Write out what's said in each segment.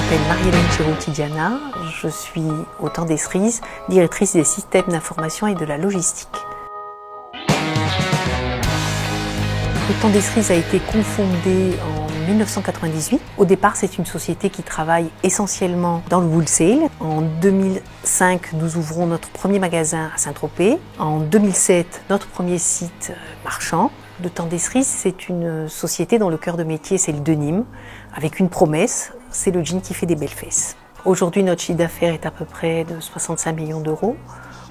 m'appelle Marie-Hélène Cherouti-Diana, je suis au temps des cerises, directrice des systèmes d'information et de la logistique. Le temps des cerises a été confondé en 1998. Au départ, c'est une société qui travaille essentiellement dans le wholesale. En 2005, nous ouvrons notre premier magasin à Saint-Tropez. En 2007, notre premier site marchand. Le temps des cerises, c'est une société dont le cœur de métier, c'est le denim, avec une promesse, c'est le jean qui fait des belles fesses. Aujourd'hui, notre chiffre d'affaires est à peu près de 65 millions d'euros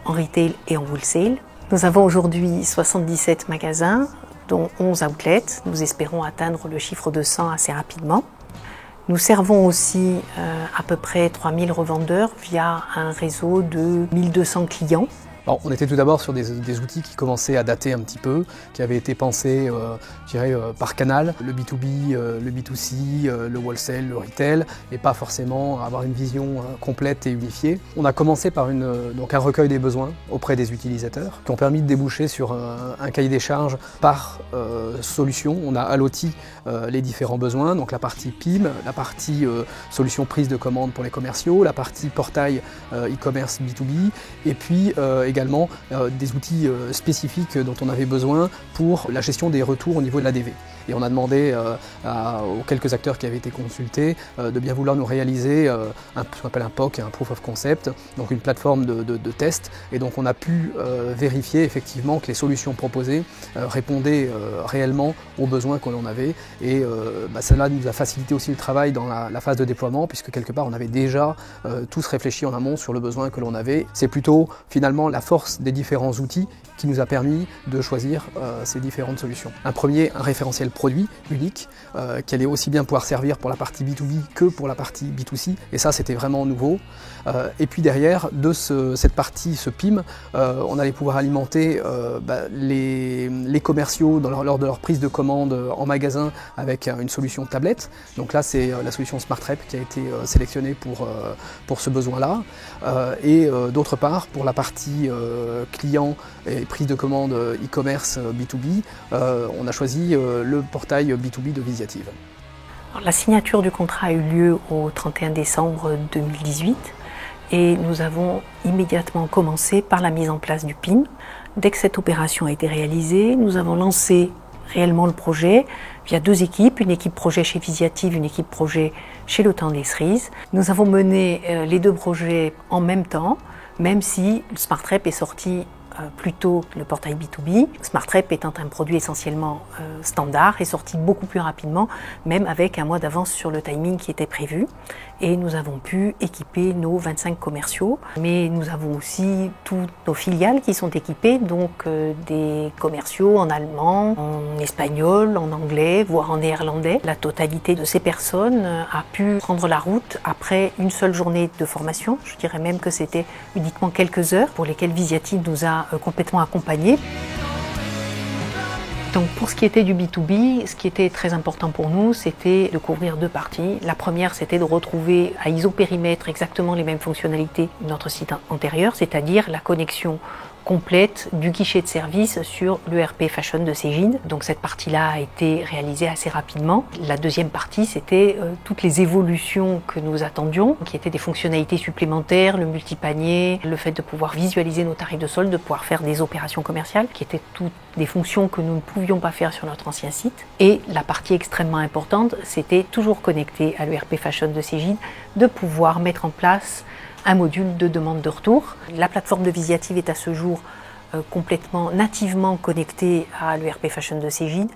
en retail et en wholesale. Nous avons aujourd'hui 77 magasins, dont 11 outlets. Nous espérons atteindre le chiffre de 100 assez rapidement. Nous servons aussi à peu près 3000 revendeurs via un réseau de 1200 clients. Alors, on était tout d'abord sur des outils qui commençaient à dater un petit peu, qui avaient été pensés je dirais, par canal, le B2B, le B2C, le wholesale, le retail, et pas forcément avoir une vision complète et unifiée. On a commencé par donc un recueil des besoins auprès des utilisateurs, qui ont permis de déboucher sur un cahier des charges par solution. On a alloti les différents besoins, donc la partie PIM, la partie solution prise de commande pour les commerciaux, la partie portail e-commerce B2B, et puis également des outils spécifiques dont on avait besoin pour la gestion des retours au niveau de l'ADV. Et on a demandé aux quelques acteurs qui avaient été consultés de bien vouloir nous réaliser ce qu'on appelle un POC, un Proof of Concept, donc une plateforme de test. Et donc on a pu vérifier effectivement que les solutions proposées répondaient réellement aux besoins que l'on avait. Et cela nous a facilité aussi le travail dans la phase de déploiement, puisque quelque part on avait déjà tous réfléchi en amont sur le besoin que l'on avait. C'est plutôt finalement la force des différents outils qui nous a permis de choisir ces différentes solutions. Un premier, un référentiel produit unique qui allait aussi bien pouvoir servir pour la partie B2B que pour la partie B2C, et ça c'était vraiment nouveau. Et puis derrière, de cette partie, ce PIM, on allait pouvoir alimenter les commerciaux lors de leur prise de commande en magasin avec une solution tablette. Donc là c'est la solution SmartRep qui a été sélectionnée pour ce besoin-là. Et d'autre part, pour la partie client et prise de commande e-commerce B2B, on a choisi le portail B2B de Visiative. Alors, la signature du contrat a eu lieu au 31 décembre 2018 et nous avons immédiatement commencé par la mise en place du PIN. Dès que cette opération a été réalisée, nous avons lancé réellement le projet via deux équipes, une équipe projet chez Visiative, une équipe projet chez Le Temps des Cerises. Nous avons mené les deux projets en même temps, même si SmartRep est sorti plutôt le portail B2B. SmartRep étant un produit essentiellement standard est sorti beaucoup plus rapidement, même avec un mois d'avance sur le timing qui était prévu. Et nous avons pu équiper nos 25 commerciaux, mais nous avons aussi toutes nos filiales qui sont équipées, donc des commerciaux en allemand, en espagnol, en anglais, voire en néerlandais. La totalité de ces personnes a pu prendre la route après une seule journée de formation. Je dirais même que c'était uniquement quelques heures pour lesquelles Visiative nous a complètement accompagnés. Donc pour ce qui était du B2B, ce qui était très important pour nous, c'était de couvrir deux parties. La première, c'était de retrouver à isopérimètre exactement les mêmes fonctionnalités de notre site antérieur, c'est-à-dire la connexion complète du guichet de service sur l'ERP Fashion de Cegid. Donc cette partie-là a été réalisée assez rapidement. La deuxième partie, c'était toutes les évolutions que nous attendions, qui étaient des fonctionnalités supplémentaires, le multipanier, le fait de pouvoir visualiser nos tarifs de solde, de pouvoir faire des opérations commerciales, qui étaient toutes des fonctions que nous ne pouvions pas faire sur notre ancien site. Et la partie extrêmement importante, c'était toujours connecté à l'ERP Fashion de Cegid, de pouvoir mettre en place un module de demande de retour. La plateforme de Visiative est à ce jour complètement nativement connectée à l'ERP Fashion de Cegid,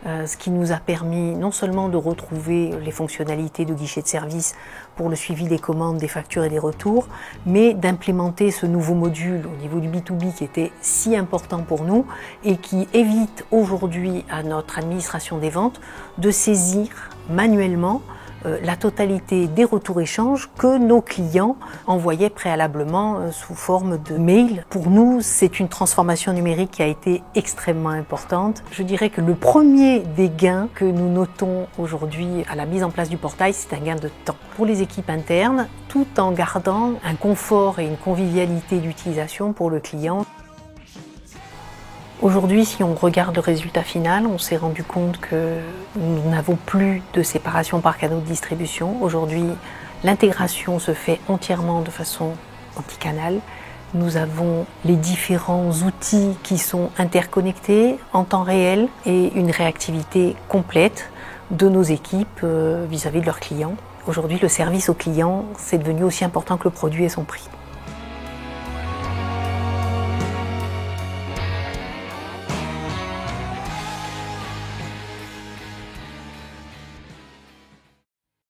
ce qui nous a permis non seulement de retrouver les fonctionnalités de guichet de service pour le suivi des commandes, des factures et des retours, mais d'implémenter ce nouveau module au niveau du B2B qui était si important pour nous et qui évite aujourd'hui à notre administration des ventes de saisir manuellement la totalité des retours-échanges que nos clients envoyaient préalablement sous forme de mail. Pour nous, c'est une transformation numérique qui a été extrêmement importante. Je dirais que le premier des gains que nous notons aujourd'hui à la mise en place du portail, c'est un gain de temps pour les équipes internes, tout en gardant un confort et une convivialité d'utilisation pour le client. Aujourd'hui, si on regarde le résultat final, on s'est rendu compte que nous n'avons plus de séparation par canaux de distribution. Aujourd'hui, L'intégration se fait entièrement de façon multicanal. Nous avons les différents outils qui sont interconnectés en temps réel et une réactivité complète de nos équipes vis-à-vis de leurs clients. Aujourd'hui, le service aux clients, c'est devenu aussi important que le produit et son prix.